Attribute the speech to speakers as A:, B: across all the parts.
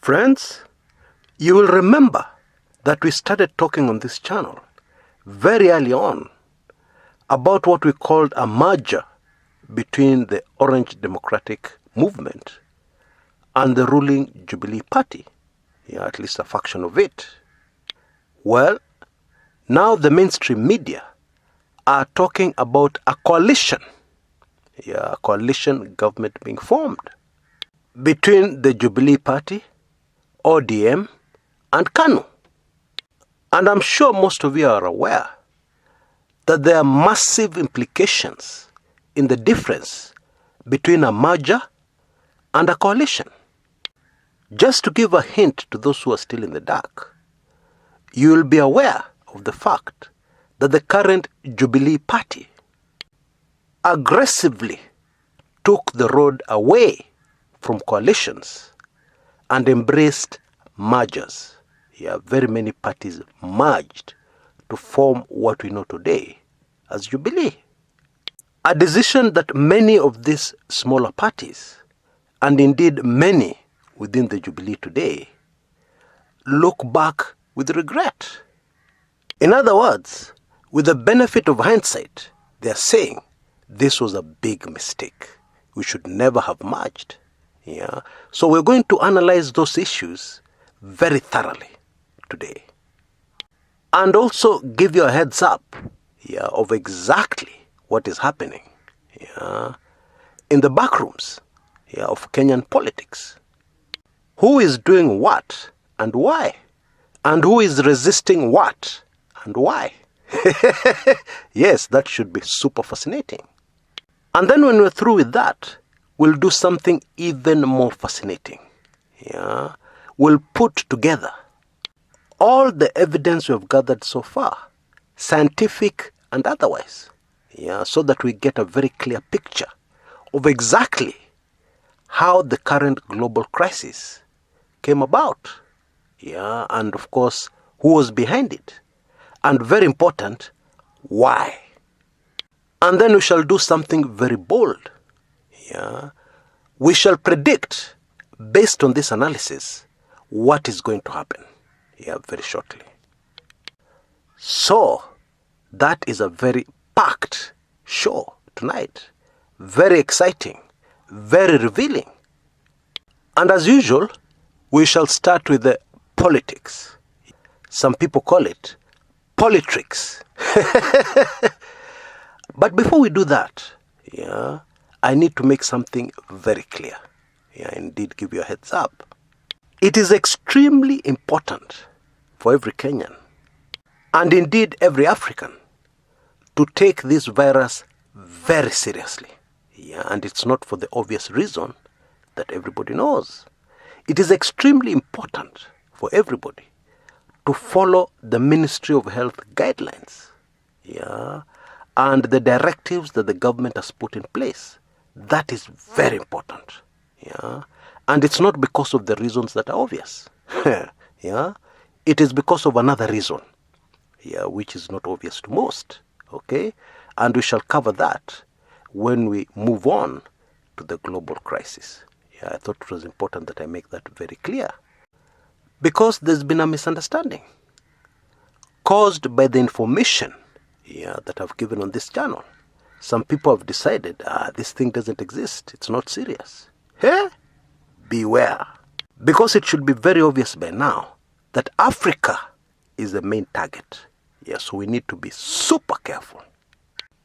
A: Friends, you will remember that we started talking on this channel very early on about what we called a merger between the Orange Democratic Movement and the ruling Jubilee Party, at least a faction of it. Well, now the mainstream media are talking about a coalition, a coalition government being formed between the Jubilee Party, ODM, and KANU. And I'm sure most of you are aware that there are massive implications in the difference between a merger and a coalition. Just to give a hint to those who are still in the dark, you will be aware of the fact that the current Jubilee Party aggressively took the road away from coalitions and embraced mergers. Very many parties merged to form what we know today as Jubilee. A decision that many of these smaller parties, and indeed many within the Jubilee today, look back with regret. In other words, with the benefit of hindsight, they are saying this was a big mistake. We should never have merged. So we're going to analyze those issues very thoroughly today. And also give you a heads up of exactly what is happening in the backrooms of Kenyan politics. Who is doing what and why? And who is resisting what and why? Yes, that should be super fascinating. And then when we're through with that, we'll do something even more fascinating. We'll put together all the evidence we have gathered so far, scientific and otherwise, so that we get a very clear picture of exactly how the current global crisis came about, and of course, who was behind it, and very important, why. And then we shall do something very bold. We shall predict, based on this analysis, what is going to happen very shortly. So, that is a very packed show tonight. Very exciting, very revealing. And as usual, we shall start with the politics. Some people call it politricks. But before we do that, I need to make something very clear. Indeed, give you a heads up. It is extremely important for every Kenyan, and indeed every African, to take this virus very seriously. And it's not for the obvious reason that everybody knows. It is extremely important for everybody to follow the Ministry of Health guidelines, and the directives that the government has put in place. That is very important. And it's not because of the reasons that are obvious. It is because of another reason, which is not obvious to most. Okay? And we shall cover that when we move on to the global crisis. I thought it was important that I make that very clear. Because there's been a misunderstanding caused by the information that I've given on this channel. Some people have decided, this thing doesn't exist. It's not serious. Beware. Because it should be very obvious by now that Africa is the main target. So we need to be super careful.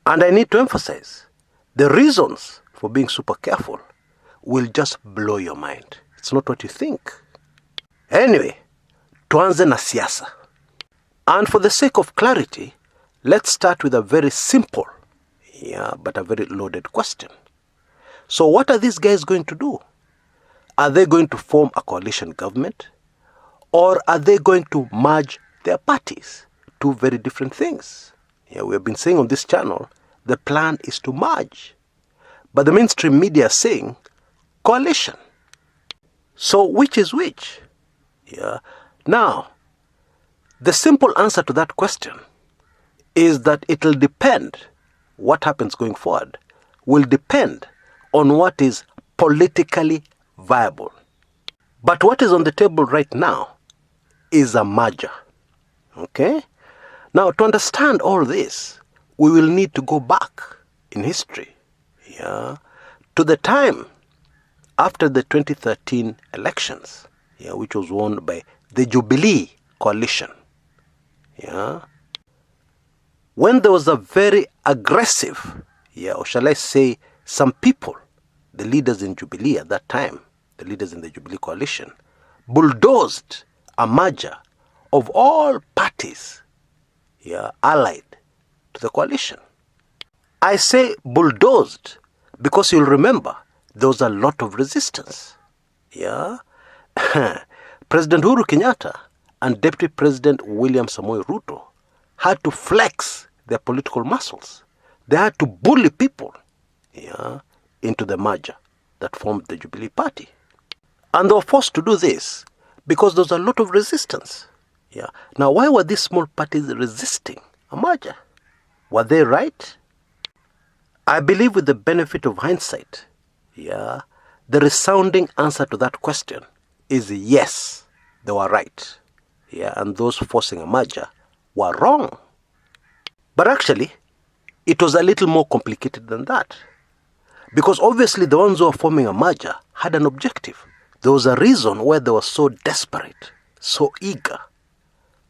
A: And I need to emphasize, the reasons for being super careful will just blow your mind. It's not what you think. Anyway, tuanze na siasa. And for the sake of clarity, let's start with a very simple, but a very loaded question. So what are these guys going to do? Are they going to form a coalition government? Or are they going to merge their parties? Two very different things. We have been saying on this channel, the plan is to merge. But the mainstream media are saying coalition. So which is which? Now, the simple answer to that question is that it will depend, what happens going forward, will depend on what is politically viable. But what is on the table right now is a merger. Okay? Now, to understand all this, we will need to go back in history, to the time after the 2013 elections, which was won by the Jubilee coalition. When there was a very aggressive, or shall I say, some people, the leaders in Jubilee at that time, the leaders in the Jubilee coalition, bulldozed a merger of all parties allied to the coalition. I say bulldozed because you'll remember there was a lot of resistance. President Uhuru Kenyatta and Deputy President William Samoei Ruto had to flex their political muscles. They had to bully people into the merger that formed the Jubilee Party. And they were forced to do this because there was a lot of resistance. Now, why were these small parties resisting a merger? Were they right? I believe with the benefit of hindsight, the resounding answer to that question is yes, they were right. And those forcing a merger were wrong. But actually, it was a little more complicated than that. Because obviously the ones who were forming a merger had an objective. There was a reason why they were so desperate, so eager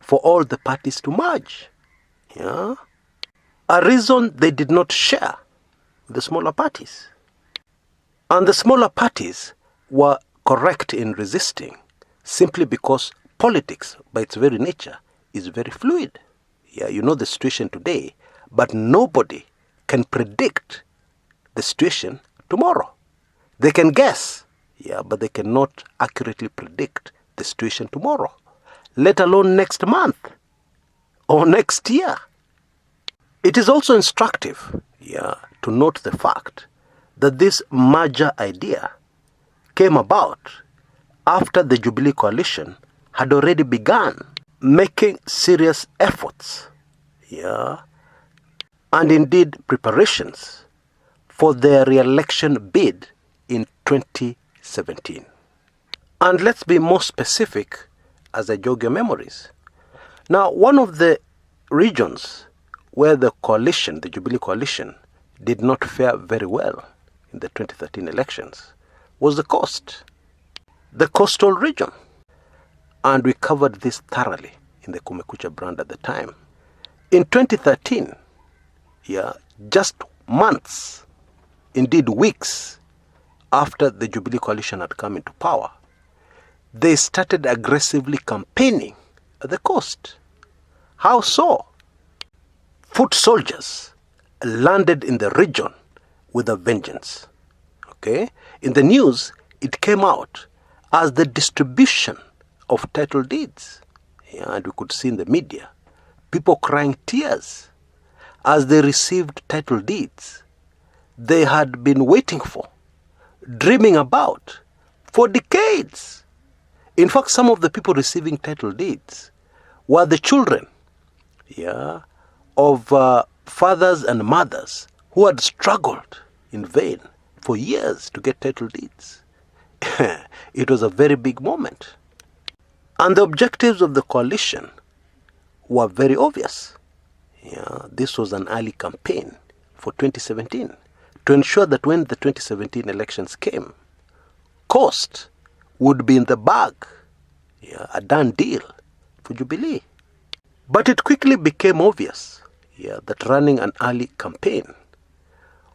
A: for all the parties to merge. A reason they did not share with the smaller parties. And the smaller parties were correct in resisting simply because politics, by its very nature, is very fluid. You know the situation today, but nobody can predict the situation tomorrow. They can guess, but they cannot accurately predict the situation tomorrow, let alone next month or next year. It is also instructive, to note the fact that this merger idea came about after the Jubilee coalition had already begun making serious efforts, and indeed preparations for their re-election bid in 2017. And let's be more specific as I jog your memories. Now, one of the regions where the coalition, the Jubilee coalition, did not fare very well in the 2013 elections was the coast, the coastal region. And we covered this thoroughly in the Kumekucha brand at the time. In 2013, just months, indeed weeks, after the Jubilee coalition had come into power, they started aggressively campaigning at the coast. How so? Foot soldiers landed in the region with a vengeance. In the news, it came out as the distribution of title deeds. And we could see in the media people crying tears as they received title deeds they had been waiting for, dreaming about for decades. In fact, some of the people receiving title deeds were the children of fathers and mothers who had struggled in vain for years to get title deeds. It was a very big moment. And the objectives of the coalition were very obvious. This was an early campaign for 2017 to ensure that when the 2017 elections came, cost would be in the bag, a done deal for Jubilee. But it quickly became obvious that running an early campaign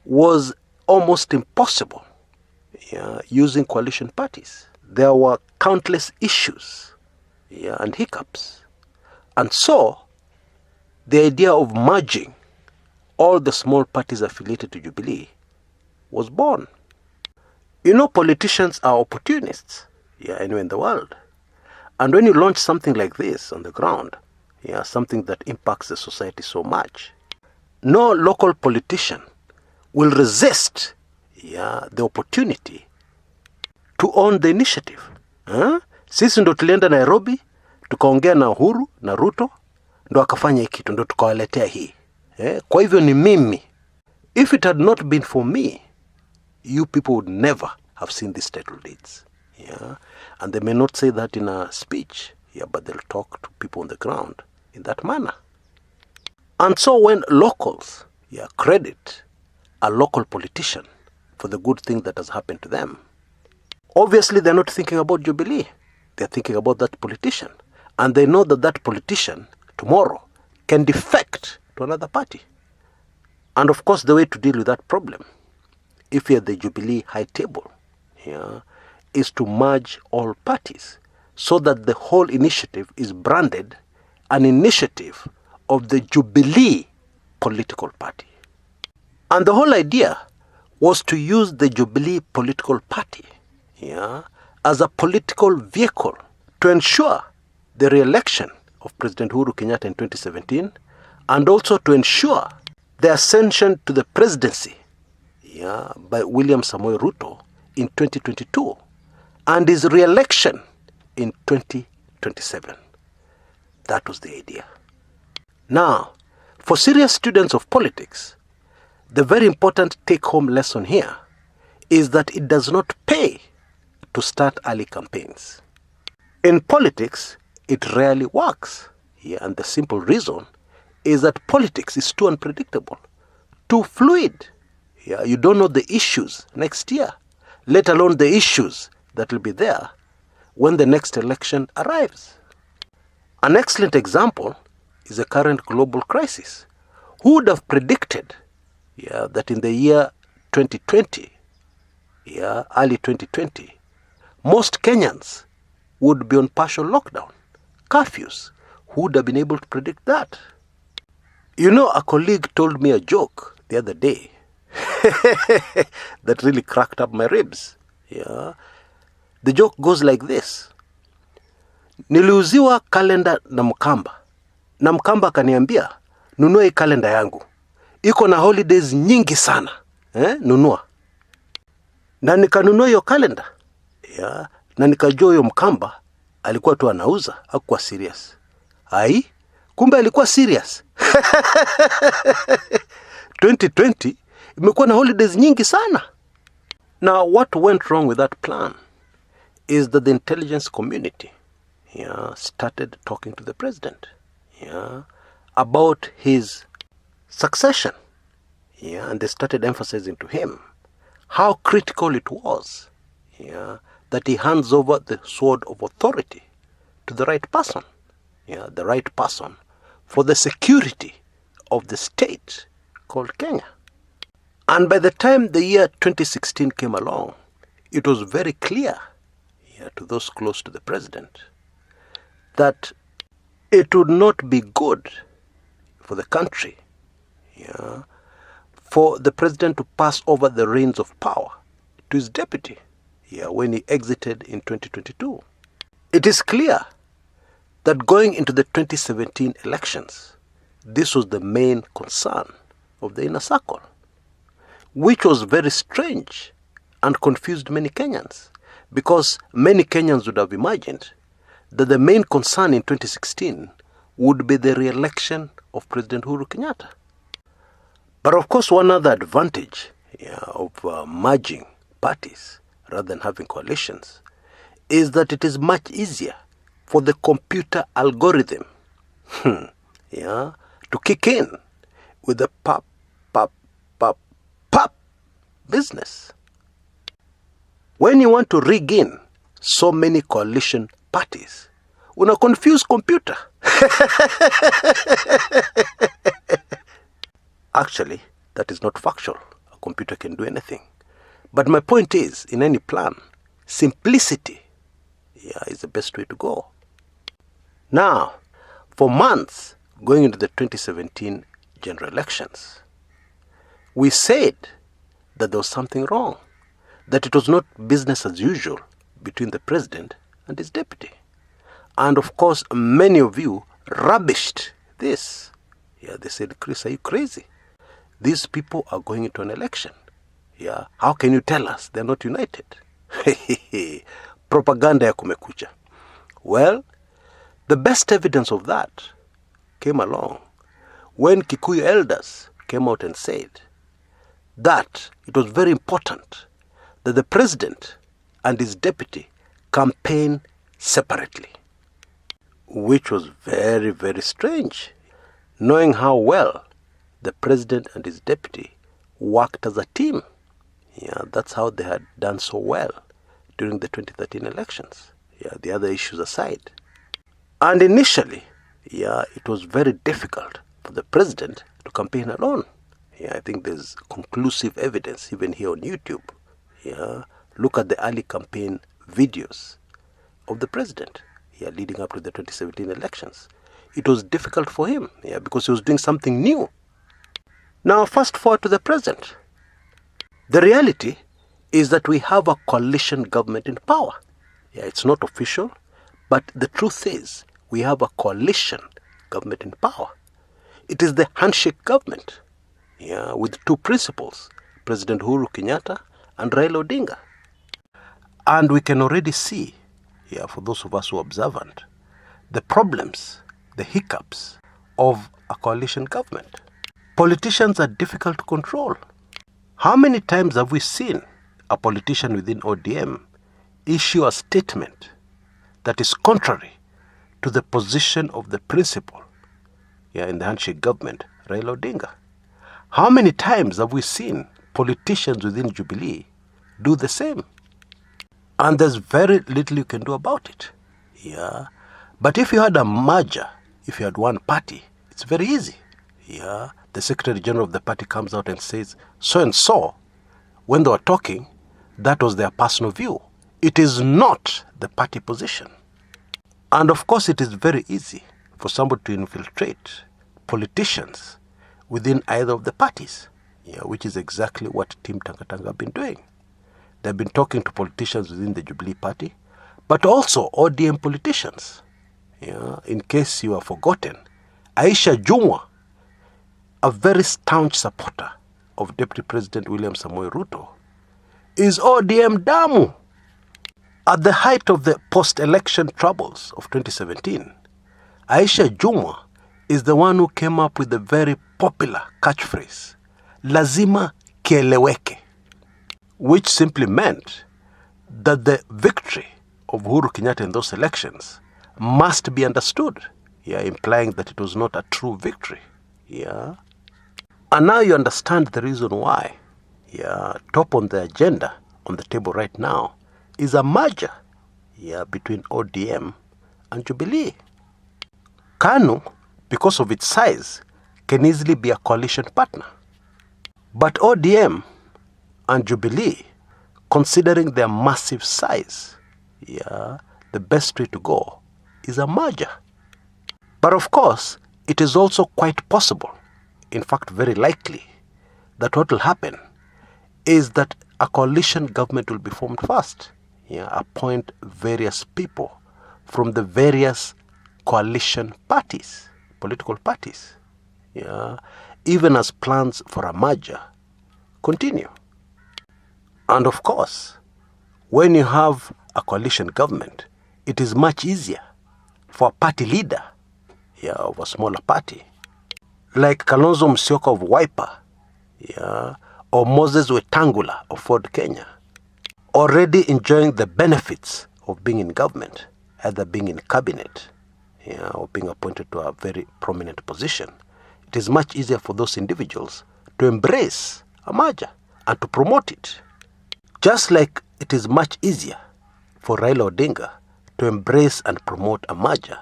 A: was almost impossible using coalition parties. There were countless issues and hiccups. And so, the idea of merging all the small parties affiliated to Jubilee was born. Politicians are opportunists, anywhere in the world. And when you launch something like this on the ground, something that impacts the society so much, no local politician will resist the opportunity to own the initiative. Sisi ndo tulienda Nairobi, tukaongea na Uhuru na Ruto, ndo akafanya hii kitu, ndo tukawaletea hii. Kwa hivyo ni mimi. If it had not been for me, you people would never have seen these title deeds. And they may not say that in a speech, but they'll talk to people on the ground in that manner. And so when locals credit a local politician for the good thing that has happened to them, obviously they're not thinking about Jubilee. They're thinking about that politician. And they know that that politician tomorrow can defect to another party. And of course, the way to deal with that problem, if you're the Jubilee high table, is to merge all parties so that the whole initiative is branded an initiative of the Jubilee political party. And the whole idea was to use the Jubilee political party as a political vehicle to ensure the re-election of President Uhuru Kenyatta in 2017, and also to ensure the ascension to the presidency by William Samoei Ruto in 2022 and his re-election in 2027. That was the idea. Now, for serious students of politics, the very important take-home lesson here is that it does not pay to start early campaigns. In politics, it rarely works. And the simple reason is that politics is too unpredictable, too fluid. You don't know the issues next year, let alone the issues that will be there when the next election arrives. An excellent example is the current global crisis. Who would have predicted that in the year 2020, early 2020, most Kenyans would be on partial lockdown, curfews? Who would have been able to predict that? A colleague told me a joke the other day that really cracked up my ribs. The joke goes like this. Niliuziwa kalenda na Mkamba akaniambia, nunua hii kalenda yangu. Iko na holidays nyingi sana. Nunua. Na nikanunua hiyo kalenda. Na nikajua huyo Mkamba alikuwa tu anauza, hakuwa serious. Kumbe alikuwa serious. 2020 imekuwa na holidays nyingi sana. Now, what went wrong with that plan is that the intelligence community started talking to the president about his succession. And they started emphasizing to him how critical it was that he hands over the sword of authority to the right person. The right person for the security of the state called Kenya. And by the time the year 2016 came along, it was very clear to those close to the president that it would not be good for the country for the president to pass over the reins of power to his deputy when he exited in 2022. It is clear that going into the 2017 elections, this was the main concern of the inner circle, which was very strange and confused many Kenyans, because many Kenyans would have imagined that the main concern in 2016 would be the re-election of President Uhuru Kenyatta. But of course, one other advantage of merging parties rather than having coalitions is that it is much easier for the computer algorithm to kick in with the pop business. When you want to rig in so many coalition parties, una confuse computer. Actually, that is not factual. A computer can do anything. But my point is, in any plan, simplicity is the best way to go. Now, for months going into the 2017 general elections, we said that there was something wrong, that it was not business as usual between the president and his deputy. And of course, many of you rubbished this. They said, Chris, are you crazy? These people are going into an election. How can you tell us they're not united? Propaganda ya kumekucha. Well, the best evidence of that came along when Kikuyu elders came out and said that it was very important that the president and his deputy campaign separately, which was very, very strange, knowing how well the president and his deputy worked as a team. Yeah, that's how they had done so well during the 2013 elections. Yeah, the other issues aside. And initially, it was very difficult for the president to campaign alone. I think there's conclusive evidence even here on YouTube. Look at the early campaign videos of the president leading up to the 2017 elections. It was difficult for him because he was doing something new. Now fast forward to the present. The reality is that we have a coalition government in power. It's not official, but the truth is we have a coalition government in power. It is the handshake government, with two principals, President Uhuru Kenyatta and Raila Odinga. And we can already see, for those of us who are observant, the problems, the hiccups of a coalition government. Politicians are difficult to control. How many times have we seen a politician within ODM issue a statement that is contrary to the position of the principal in the handshake government, Raila Odinga? How many times have we seen politicians within Jubilee do the same? And there's very little you can do about it. But if you had a merger, if you had one party, it's very easy. The Secretary General of the party comes out and says, so and so, when they were talking, that was their personal view. It is not the party position. And of course, it is very easy for somebody to infiltrate politicians within either of the parties, which is exactly what Team Tangatanga have been doing. They've been talking to politicians within the Jubilee party, but also ODM politicians. In case you have forgotten, Aisha Jumwa, a very staunch supporter of Deputy President William Samoei Ruto, is ODM Damu. At the height of the post-election troubles of 2017, Aisha Jumwa is the one who came up with the very popular catchphrase, Lazima Kieleweke, which simply meant that the victory of Uhuru Kenyatta in those elections must be understood, implying that it was not a true victory. And now you understand the reason why. Top on the agenda, on the table right now, is a merger between ODM and Jubilee. KANU, because of its size, can easily be a coalition partner. But ODM and Jubilee, considering their massive size, the best way to go is a merger. But of course, it is also quite possible, in fact very likely, that what will happen is that a coalition government will be formed first. Appoint various people from the various coalition parties, political parties, even as plans for a merger continue. And of course, when you have a coalition government, it is much easier for a party leader of a smaller party, like Kalonzo Musyoka of Wiper, or Moses Wetangula of Ford Kenya, already enjoying the benefits of being in government, either being in cabinet or being appointed to a very prominent position. It is much easier for those individuals to embrace a merger and to promote it. Just like it is much easier for Raila Odinga to embrace and promote a merger,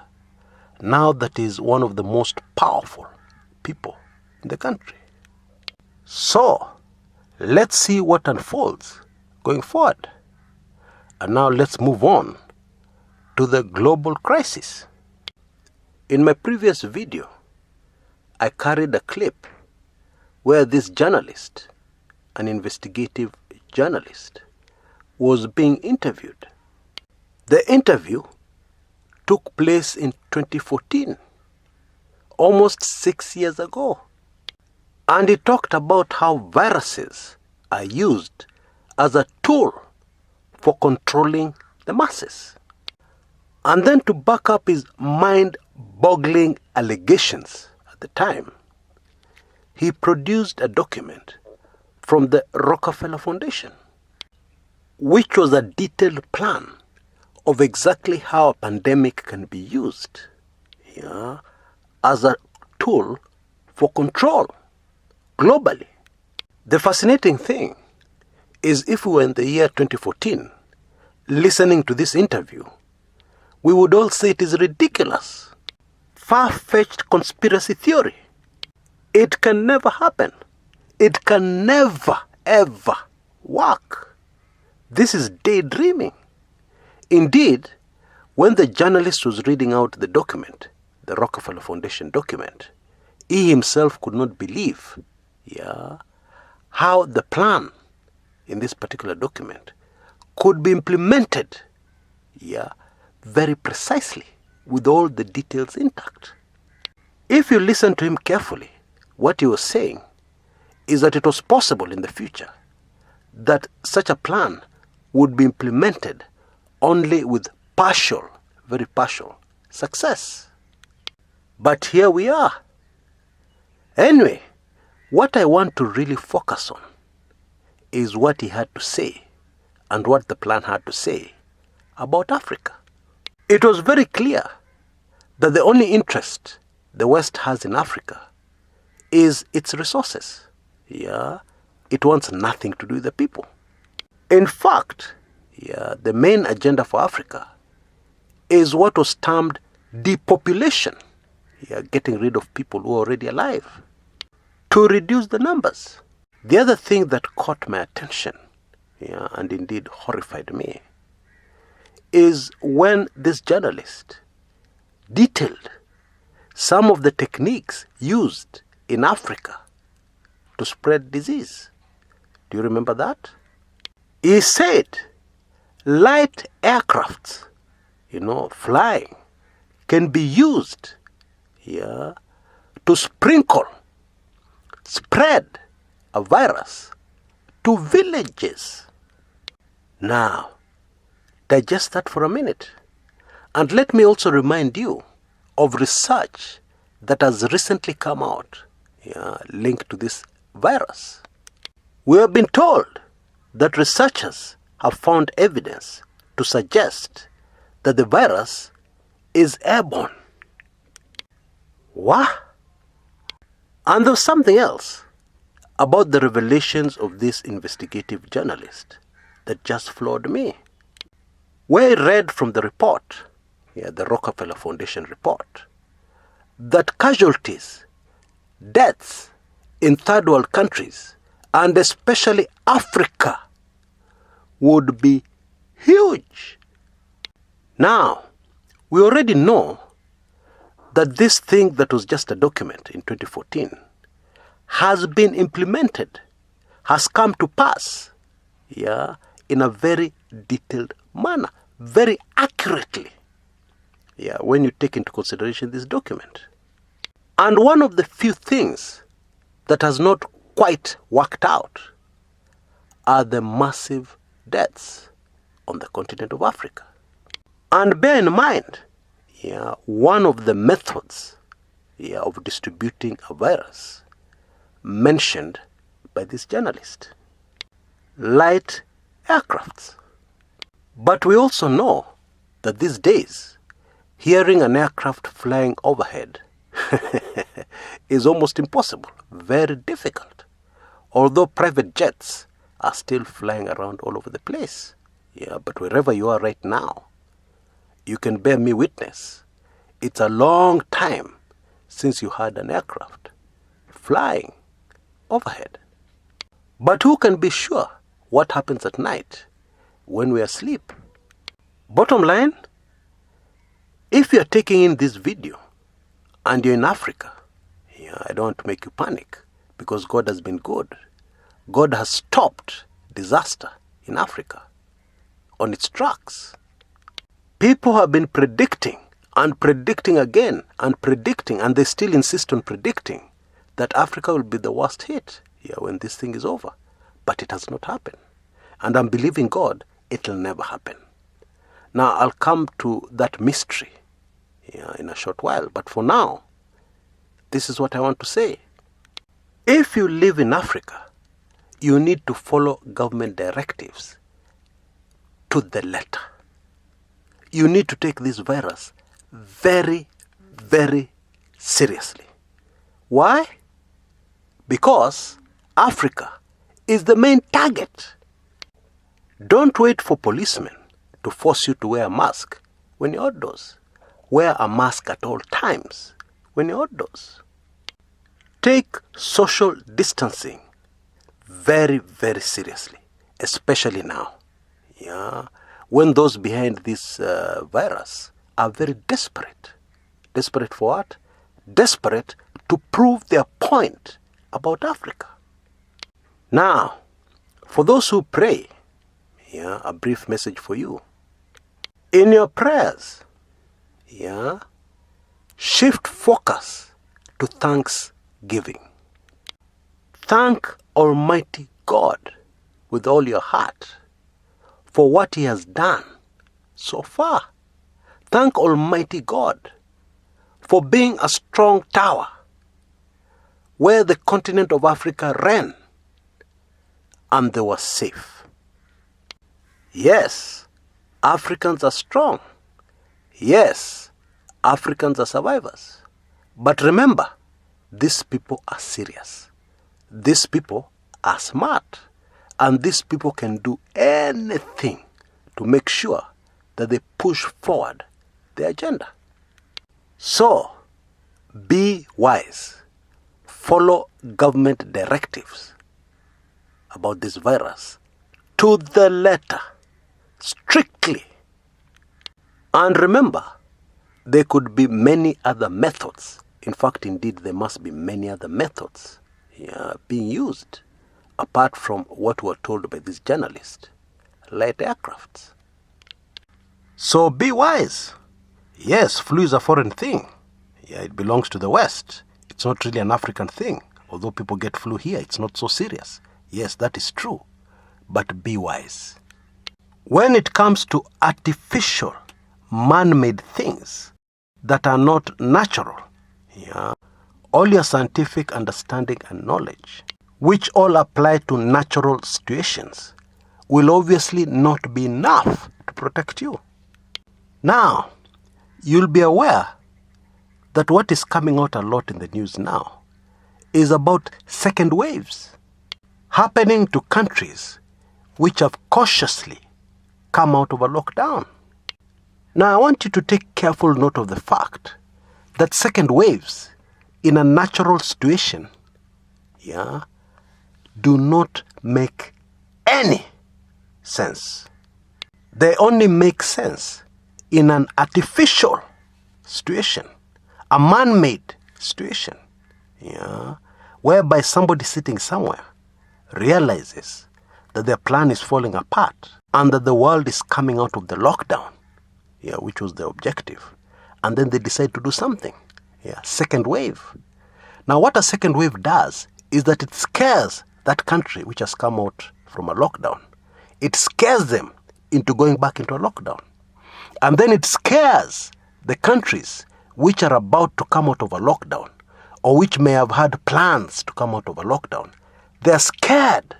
A: now that he is one of the most powerful people in the country. So, let's see what unfolds going forward. And now let's move on to the global crisis. In my previous video, I carried a clip where this journalist, an investigative journalist, was being interviewed. The interview took place in 2014, almost 6 years ago. And he talked about how viruses are used as a tool for controlling the masses. And then to back up his mind-boggling allegations at the time, he produced a document from the Rockefeller Foundation, which was a detailed plan of exactly how a pandemic can be used as a tool for control globally. The fascinating thing is, if we were in the year 2014 listening to this interview, we would all say it is ridiculous, far-fetched conspiracy theory. It can never happen. It can never, ever work. This is daydreaming. Indeed, when the journalist was reading out the document, the Rockefeller Foundation document, he himself could not believe how the plan in this particular document could be implemented very precisely with all the details intact. If you listen to him carefully, what he was saying is that it was possible in the future that such a plan would be implemented only with partial, very partial success. But here we are. Anyway, what I want to really focus on is what he had to say and what the plan had to say about Africa. It was very clear that the only interest the West has in Africa is its resources. It wants nothing to do with the people. In fact, the main agenda for Africa is what was termed depopulation, getting rid of people who are already alive, to reduce the numbers. The other thing that caught my attention, and indeed horrified me, is when this journalist detailed some of the techniques used in Africa to spread disease. Do you remember that? He said light aircrafts, flying, can be used to spread a virus to villages. Now, digest that for a minute. And let me also remind you of research that has recently come out linked to this virus. We have been told that researchers have found evidence to suggest that the virus is airborne. What? And there was something else about the revelations of this investigative journalist that just floored me. Where I read from the report, the Rockefeller Foundation report, that casualties, deaths in third world countries, and especially Africa, would be huge. Now, we already know that this thing that was just a document in 2014 has been implemented, has come to pass, in a very detailed manner, very accurately, when you take into consideration this document. And one of the few things that has not quite worked out are the massive deaths on the continent of Africa. And bear in mind, one of the methods of distributing a virus mentioned by this journalist, light aircrafts. But we also know that these days, hearing an aircraft flying overhead is almost impossible, very difficult. Although private jets are still flying around all over the place. But wherever you are right now, you can bear me witness. It's a long time since you had an aircraft flying overhead. But who can be sure what happens at night when we are asleep? Bottom line, if you are taking in this video and you're in Africa, I don't want to make you panic, because God has been good. God has stopped disaster in Africa on its tracks. People have been predicting and predicting again and predicting, and they still insist on predicting that Africa will be the worst hit when this thing is over. But it has not happened. And I'm believing God, it will never happen. Now, I'll come to that mystery in a short while. But for now, this is what I want to say. If you live in Africa, you need to follow government directives to the letter. you need to take this virus very, very seriously. Why? Because Africa is the main target. Don't wait for policemen to force you to wear a mask when you're outdoors. Wear a mask at all times when you're outdoors. Take social distancing very, very seriously, especially now. Yeah, when those behind this virus are very desperate. Desperate for what? Desperate to prove their point about Africa. Now, for those who pray, a brief message for you. In your prayers, shift focus to thanksgiving. Thank Almighty God with all your heart for what He has done so far. Thank Almighty God for being a strong tower where the continent of Africa ran and they were safe. Yes, Africans are strong. Yes, Africans are survivors. But remember, these people are serious. These people are smart. And these people can do anything to make sure that they push forward the agenda. So, be wise. Follow government directives about this virus to the letter, strictly. And remember, there could be many other methods. In fact, indeed, there must be many other methods being used apart from what were told by this journalist, light aircrafts. So be wise. Yes, flu is a foreign thing. It belongs to the West. It's not really an African thing. Although people get flu here, it's not so serious. Yes, that is true. But be wise. When it comes to artificial, man-made things that are not natural, all your scientific understanding and knowledge, which all apply to natural situations, will obviously not be enough to protect you. Now, you'll be aware that what is coming out a lot in the news now is about second waves happening to countries which have cautiously come out of a lockdown. Now, I want you to take careful note of the fact that second waves in a natural situation, do not make any sense. They only make sense in an artificial situation, a man-made situation, whereby somebody sitting somewhere realizes that their plan is falling apart and that the world is coming out of the lockdown, which was the objective, and then they decide to do something. Second wave. Now, what a second wave does is that it scares that country which has come out from a lockdown. It scares them into going back into a lockdown. And then it scares the countries which are about to come out of a lockdown or which may have had plans to come out of a lockdown. They're scared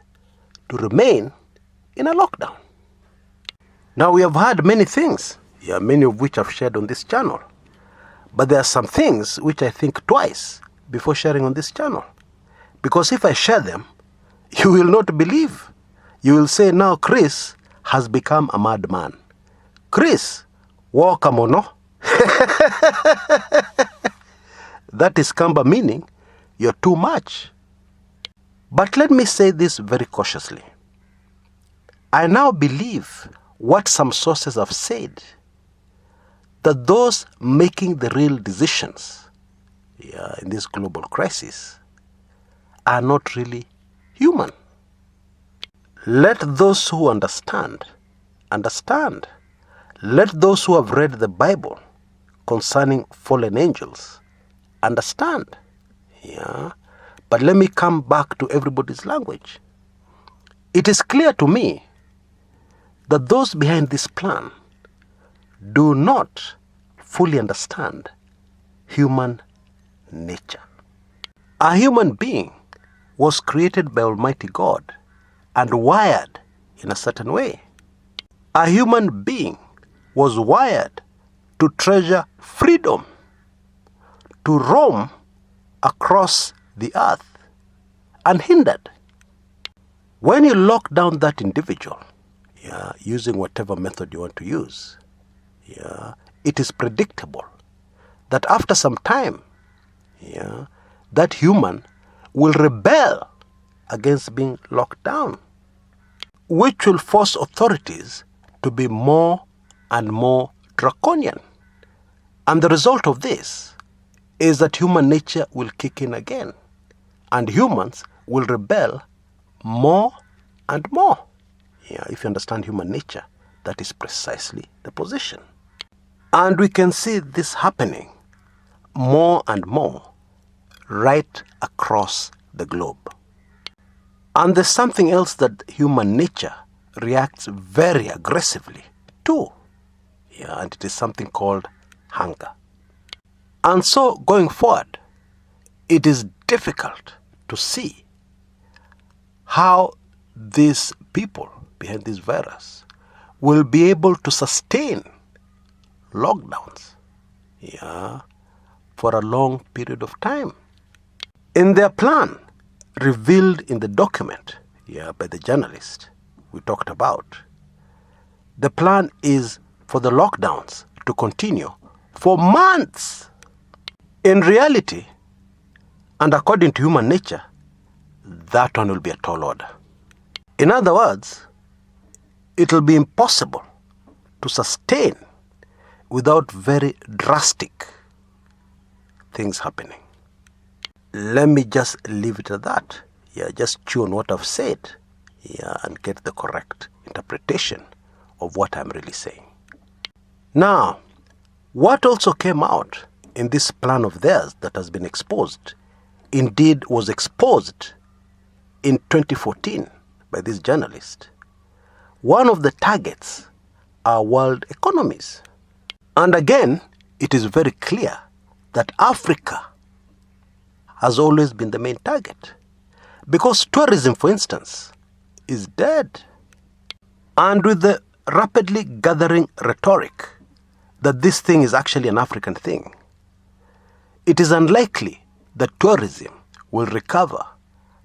A: to remain in a lockdown. Now, we have had many things, many of which I've shared on this channel. But there are some things which I think twice before sharing on this channel. Because if I share them, you will not believe. You will say, now Chris has become a madman. Chris, wakamono. That is Kamba meaning you're too much. But let me say this very cautiously. I now believe what some sources have said, that those making the real decisions in this global crisis are not really human. Let those who understand, understand. Let those who have read the Bible concerning fallen angels understand. But let me come back to everybody's language. It is clear to me that those behind this plan do not fully understand human nature. A human being was created by Almighty God and wired in a certain way. A human being was wired to treasure freedom, to roam across the earth unhindered. When you lock down that individual, using whatever method you want to use, it is predictable that after some time, that human will rebel against being locked down, which will force authorities to be more and more draconian. And the result of this is that human nature will kick in again, and humans will rebel more and more. If you understand human nature, that is precisely the position. And we can see this happening more and more right across the globe. And there's something else that human nature reacts very aggressively to. And it is something called hunger. And so going forward, it is difficult to see how these people behind this virus will be able to sustain lockdowns for a long period of time. In their plan, revealed in the document by the journalist we talked about, the plan is for the lockdowns to continue for months. In reality, and according to human nature, that one will be a tall order. In other words, it will be impossible to sustain without very drastic things happening. Let me just leave it at that. Just chew on what I've said and get the correct interpretation of what I'm really saying. Now, what also came out in this plan of theirs that has been exposed, indeed was exposed in 2014 by this journalist. One of the targets are world economies. And again, it is very clear that Africa has always been the main target. Because tourism, for instance, is dead. And with the rapidly gathering rhetoric that this thing is actually an African thing, it is unlikely that tourism will recover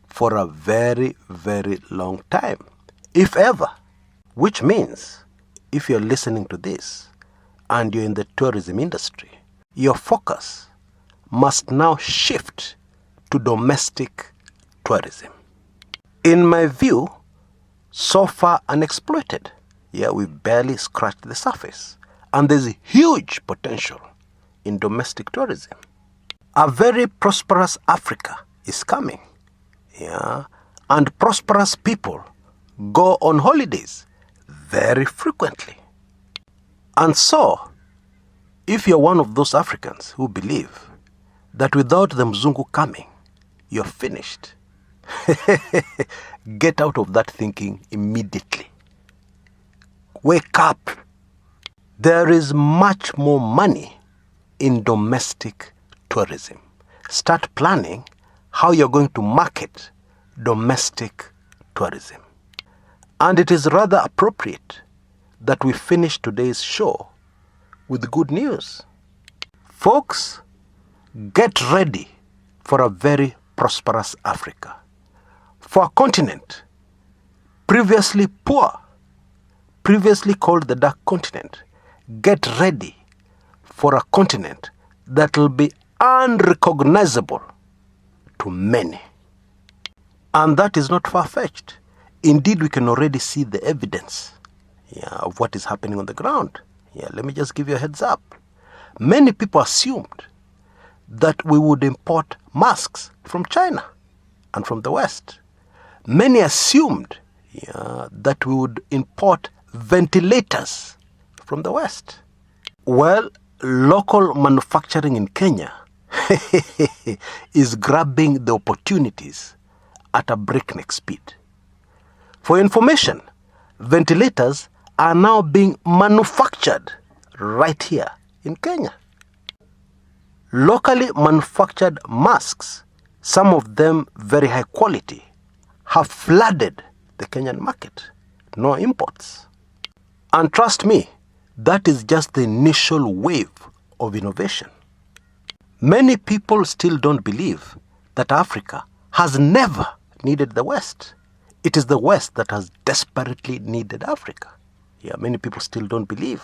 A: for a very, very long time, if ever. Which means, if you're listening to this and you're in the tourism industry, your focus must now shift to domestic tourism. In my view, so far unexploited. We've barely scratched the surface. And there's huge potential in domestic tourism. A very prosperous Africa is coming. And prosperous people go on holidays very frequently. And so, if you're one of those Africans who believe that without the Mzungu coming, you're finished, get out of that thinking immediately. Wake up. There is much more money in domestic tourism. Start planning how you're going to market domestic tourism. And it is rather appropriate that we finish today's show with good news. Folks, get ready for a very prosperous Africa. For a continent previously poor, previously called the Dark Continent, get ready for a continent that will be unrecognizable to many. And that is not far-fetched. Indeed, we can already see the evidence of what is happening on the ground. Let me just give you a heads up. Many people assumed that we would import masks from China and from the West. Many assumed that we would import ventilators from the West. Well, local manufacturing in Kenya is grabbing the opportunities at a breakneck speed. For information, ventilators are now being manufactured right here in Kenya. Locally manufactured masks, some of them very high quality, have flooded the Kenyan market. No imports. And trust me, that is just the initial wave of innovation. Many people still don't believe that Africa has never needed the West. It is the West that has desperately needed Africa. Yeah, many people still don't believe.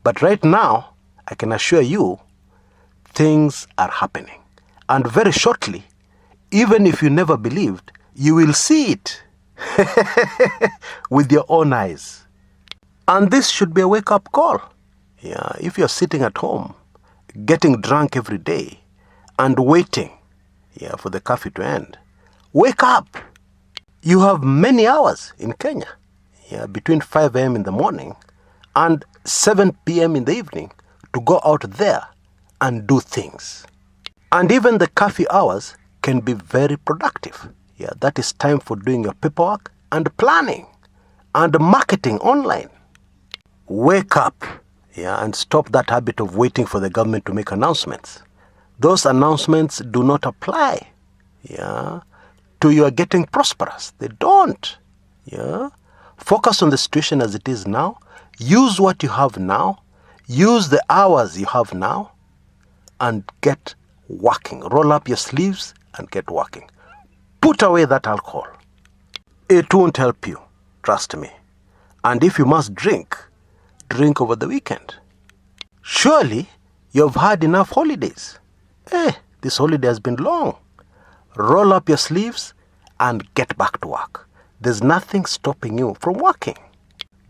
A: But right now, I can assure you, things are happening. And very shortly, even if you never believed, you will see it with your own eyes. And this should be a wake-up call. Yeah, if you're sitting at home, getting drunk every day, and waiting for the curfew to end, wake up. You have many hours in Kenya, between 5 a.m. in the morning and 7 p.m. in the evening to go out there and do things. And even the curfew hours can be very productive. Yeah, that is time for doing your paperwork and planning and marketing online. Wake up, and stop that habit of waiting for the government to make announcements. Those announcements do not apply, to your getting prosperous. They don't. Focus on the situation as it is now. Use what you have now. Use the hours you have now and get working. Roll up your sleeves and get working. Put away that alcohol. It won't help you, trust me. And if you must drink, drink over the weekend. Surely you've had enough holidays. This holiday has been long. Roll up your sleeves and get back to work. There's nothing stopping you from working.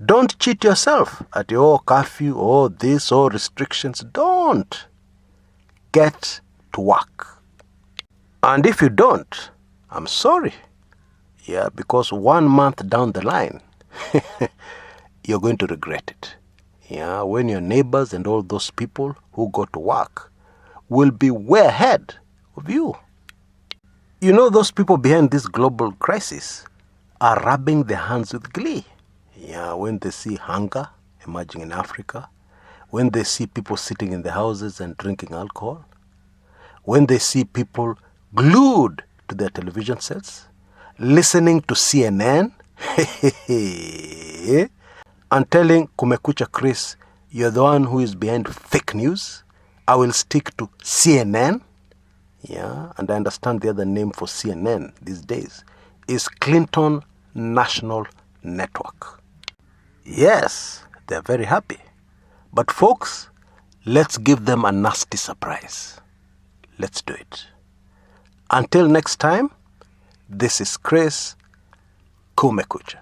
A: Don't cheat yourself at your curfew or this or restrictions. Don't. Get to work. And if you don't, I'm sorry. Because 1 month down the line, you're going to regret it. When your neighbors and all those people who go to work will be way ahead of you. You know, those people behind this global crisis are rubbing their hands with glee. When they see hunger emerging in Africa, when they see people sitting in the houses and drinking alcohol, when they see people glued to their television sets, listening to CNN, and telling Kumekucha Chris, you're the one who is behind fake news, I will stick to CNN. And I understand the other name for CNN these days is Clinton National Network. Yes, they're very happy. But folks, let's give them a nasty surprise. Let's do it. Until next time, this is Chris Kumekucha.